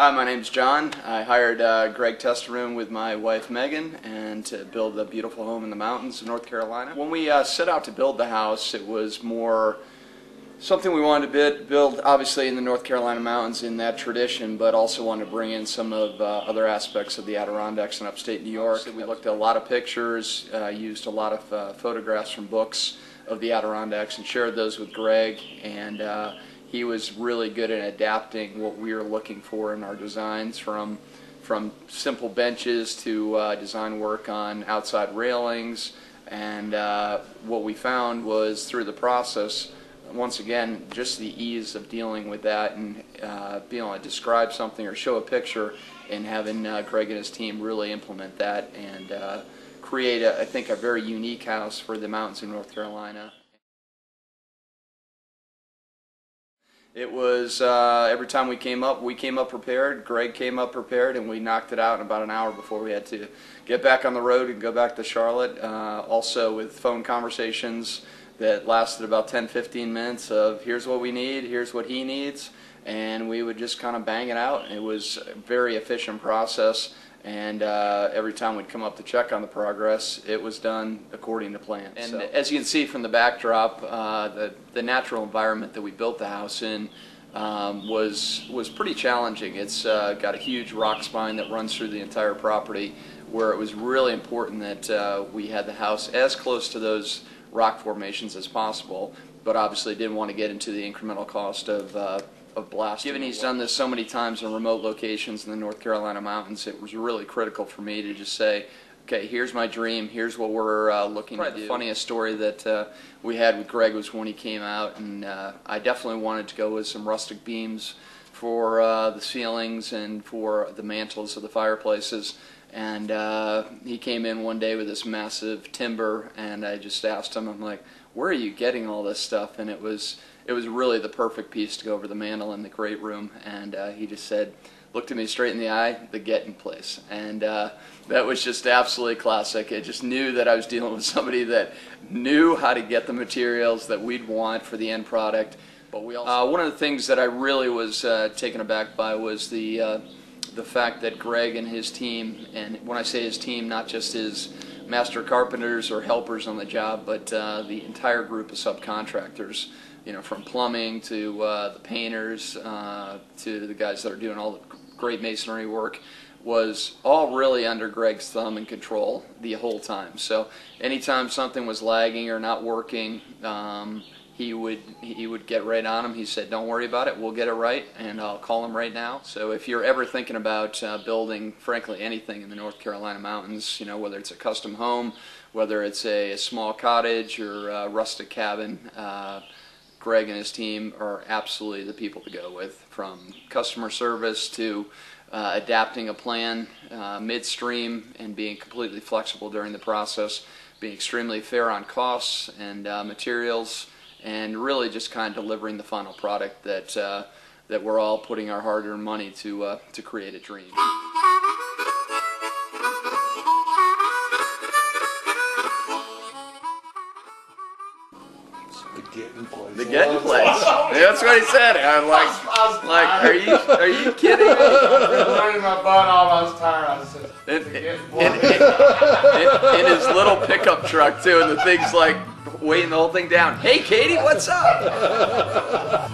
Hi, my name's John. I hired Greg Testimonial with my wife Megan and to build a beautiful home in the mountains of North Carolina. When we set out to build the house, it was more something we wanted to build obviously in the North Carolina mountains in that tradition, but also wanted to bring in some of other aspects of the Adirondacks in upstate New York. So we looked at a lot of pictures, used a lot of photographs from books of the Adirondacks and shared those with Greg, and he was really good at adapting what we were looking for in our designs, from simple benches to design work on outside railings. And what we found was, through the process, once again, just the ease of dealing with that and being able to describe something or show a picture, and having Greg and his team really implement that and create, I think, a very unique house for the mountains of North Carolina. It was, every time we came up prepared, Greg came up prepared, and we knocked it out in about an hour before we had to get back on the road and go back to Charlotte. Also with phone conversations that lasted about 10-15 minutes of here's what we need, here's what he needs, and we would just kind of bang it out. It was a very efficient process, and every time we'd come up to check on the progress, it was done according to plan. And so, as you can see from the backdrop, the natural environment that we built the house in was pretty challenging. It's got a huge rock spine that runs through the entire property, where it was really important that we had the house as close to those rock formations as possible, but obviously didn't want to get into the incremental cost of blasting. Given he's done this so many times in remote locations in the North Carolina mountains, it was really critical for me to just say, okay, here's my dream, here's what we're looking to do. The funniest story that we had with Greg was when he came out, and I definitely wanted to go with some rustic beams for the ceilings and for the mantles of the fireplaces. And he came in one day with this massive timber, and I just asked him, I'm like, where are you getting all this stuff? And it was really the perfect piece to go over the mantle in the great room. And he just said, looked at me straight in the eye, the getting place. And that was just absolutely classic. I just knew that I was dealing with somebody that knew how to get the materials that we'd want for the end product. But we also, one of the things that I really was taken aback by was the fact that Greg and his team, and when I say his team, not just his master carpenters or helpers on the job, but the entire group of subcontractors, you know, from plumbing to the painters to the guys that are doing all the great masonry work, was all really under Greg's thumb and control the whole time. So anytime something was lagging or not working, he would get right on him. He said, don't worry about it, we'll get it right, and I'll call him right now. So if you're ever thinking about building, frankly, anything in the North Carolina mountains, you know, whether it's a custom home, whether it's a small cottage or a rustic cabin, Greg and his team are absolutely the people to go with, from customer service to adapting a plan midstream and being completely flexible during the process, being extremely fair on costs and materials, and really just kind of delivering the final product that that we're all putting our hard-earned money to create a dream. The getting place. That's what he said. I'm like, are you kidding me? I've been running my butt off. I was tired. In his little pickup truck too, and the thing's like weighing the whole thing down. Hey, Katie, what's up?